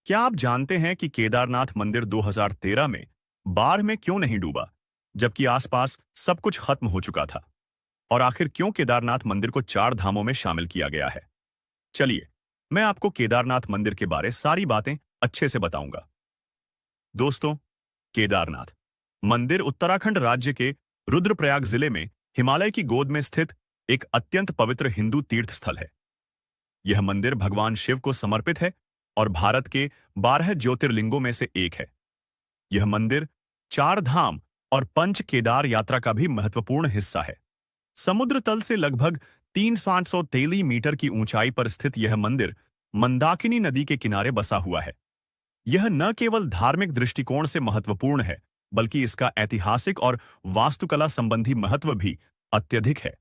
क्या आप जानते हैं कि केदारनाथ मंदिर 2013 में बाढ़ में क्यों नहीं डूबा, जबकि आसपास सब कुछ खत्म हो चुका था? और आखिर क्यों केदारनाथ मंदिर को चार धामों में शामिल किया गया है? चलिए, मैं आपको केदारनाथ मंदिर के बारे सारी बातें अच्छे से बताऊंगा। दोस्तों, केदारनाथ मंदिर उत्तराखंड राज्य के रुद्रप्रयाग जिले में हिमालय की गोद में स्थित एक अत्यंत पवित्र हिंदू तीर्थ स्थल है। यह मंदिर भगवान शिव को समर्पित है और भारत के 12 ज्योतिर्लिंगों में से एक है। यह मंदिर चार धाम और पंच केदार यात्रा का भी महत्वपूर्ण हिस्सा है। समुद्र तल से लगभग 3,513 मीटर की ऊंचाई पर स्थित यह मंदिर मंदाकिनी नदी के किनारे बसा हुआ है। यह न केवल धार्मिक दृष्टिकोण से महत्वपूर्ण है, बल्कि इसका ऐतिहासिक और वास्तुकला संबंधी महत्व भी अत्यधिक है।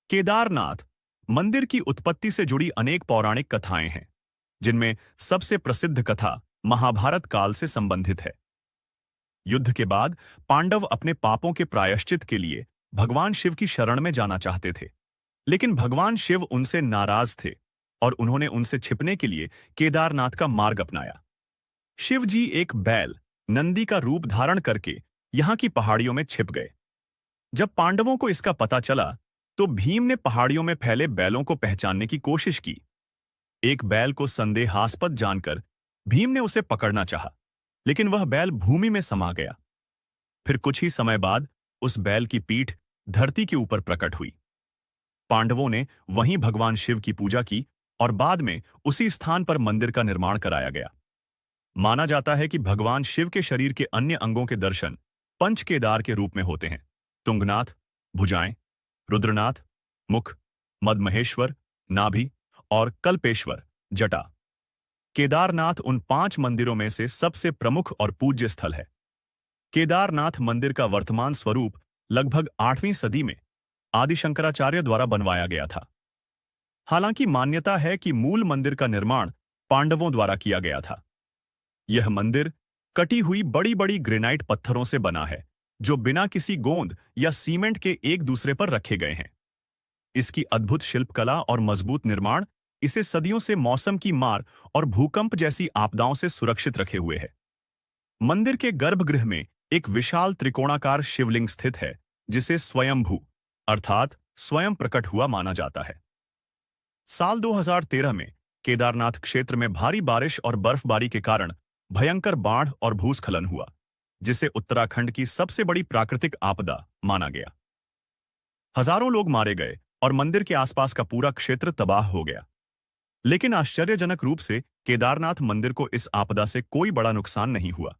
केदारनाथ मंदिर की उत्पत्ति से जुड़ी अनेक पौराणिक कथाएं हैं, जिनमें सबसे प्रसिद्ध कथा महाभारत काल से संबंधित है। युद्ध के बाद पांडव अपने पापों के प्रायश्चित के लिए भगवान शिव की शरण में जाना चाहते थे, लेकिन भगवान शिव उनसे नाराज थे और उन्होंने उनसे छिपने के लिए केदारनाथ का मार्ग अपनाया। शिव जी एक बैल नंदी का रूप धारण करके यहां की पहाड़ियों में छिप गए। जब पांडवों को इसका पता चला, तो भीम ने पहाड़ियों में फैले बैलों को पहचानने की कोशिश की। एक बैल को संदेहास्पद जानकर भीम ने उसे पकड़ना चाहा, लेकिन वह बैल भूमि में समा गया। फिर कुछ ही समय बाद उस बैल की पीठ धरती के ऊपर प्रकट हुई। पांडवों ने वहीं भगवान शिव की पूजा की और बाद में उसी स्थान पर मंदिर का निर्माण कराया गया। माना जाता है कि भगवान शिव के शरीर के अन्य अंगों के दर्शन पंच केदार के रूप में होते हैं: तुंगनाथ भुजाएं, रुद्रनाथ मुख, मदमहेश्वर नाभि और कल्पेश्वर जटा। केदारनाथ उन 5 मंदिरों में से सबसे प्रमुख और पूज्य स्थल है। केदारनाथ मंदिर का वर्तमान स्वरूप लगभग 8वीं सदी में आदि शंकराचार्य द्वारा बनवाया गया था। हालांकि मान्यता है कि मूल मंदिर का निर्माण पांडवों द्वारा किया गया था। यह मंदिर कटी हुई बड़ी-बड़ी ग्रेनाइट पत्थरों से बना है, जो बिना किसी गोंद या सीमेंट के एक दूसरे पर रखे गए हैं। इसकी अद्भुत शिल्पकला और मजबूत निर्माण इसे सदियों से मौसम की मार और भूकंप जैसी आपदाओं से सुरक्षित रखे हुए है। मंदिर के गर्भगृह में एक विशाल त्रिकोणाकार शिवलिंग स्थित है, जिसे स्वयंभू अर्थात स्वयं प्रकट हुआ माना जाता है। साल 2013 में केदारनाथ क्षेत्र में भारी बारिश और बर्फबारी के कारण भयंकर बाढ़ और भूस्खलन हुआ, जिसे उत्तराखंड की सबसे बड़ी प्राकृतिक आपदा माना गया। हजारों लोग मारे गए और मंदिर के आसपास का पूरा क्षेत्र तबाह हो गया। लेकिन आश्चर्यजनक रूप से केदारनाथ मंदिर को इस आपदा से कोई बड़ा नुकसान नहीं हुआ।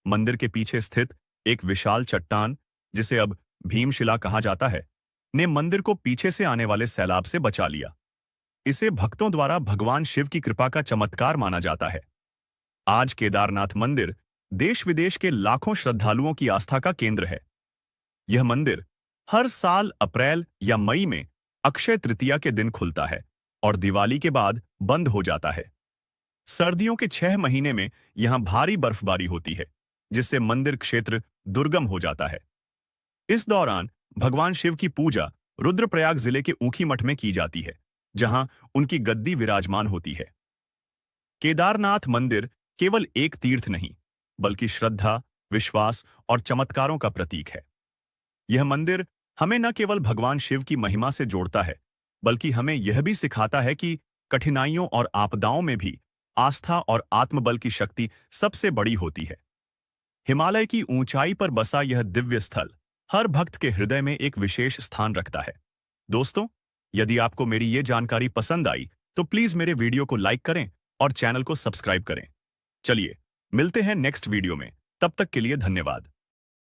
मंदिर के पीछे स्थित एक विशाल चट्टान, जिसे अब भीमशिला कहा जाता है, ने मंदिर को पीछे से आने वाले सैलाब से बचा लिया। इसे भक्तों द्वारा भगवान शिव की कृपा का चमत्कार माना जाता है। आज केदारनाथ मंदिर देश विदेश के लाखों श्रद्धालुओं की आस्था का केंद्र है। यह मंदिर हर साल अप्रैल या मई में अक्षय तृतीया के दिन खुलता है और दिवाली के बाद बंद हो जाता है। सर्दियों के 6 महीने में यहां भारी बर्फबारी होती है, जिससे मंदिर क्षेत्र दुर्गम हो जाता है। इस दौरान भगवान शिव की पूजा रुद्रप्रयाग जिले के ऊखीमठ में की जाती है, जहां उनकी गद्दी विराजमान होती है। केदारनाथ मंदिर केवल एक तीर्थ नहीं, बल्कि श्रद्धा, विश्वास और चमत्कारों का प्रतीक है। यह मंदिर हमें न केवल भगवान शिव की महिमा से जोड़ता है, बल्कि हमें यह भी सिखाता है कि कठिनाइयों और आपदाओं में भी आस्था और आत्मबल की शक्ति सबसे बड़ी होती है। हिमालय की ऊंचाई पर बसा यह दिव्य स्थल हर भक्त के हृदय में एक विशेष स्थान रखता है। दोस्तों, यदि आपको मेरी ये जानकारी पसंद आई, तो प्लीज मेरे वीडियो को लाइक करें और चैनल को सब्सक्राइब करें। चलिए, मिलते हैं नेक्स्ट वीडियो में। तब तक के लिए धन्यवाद।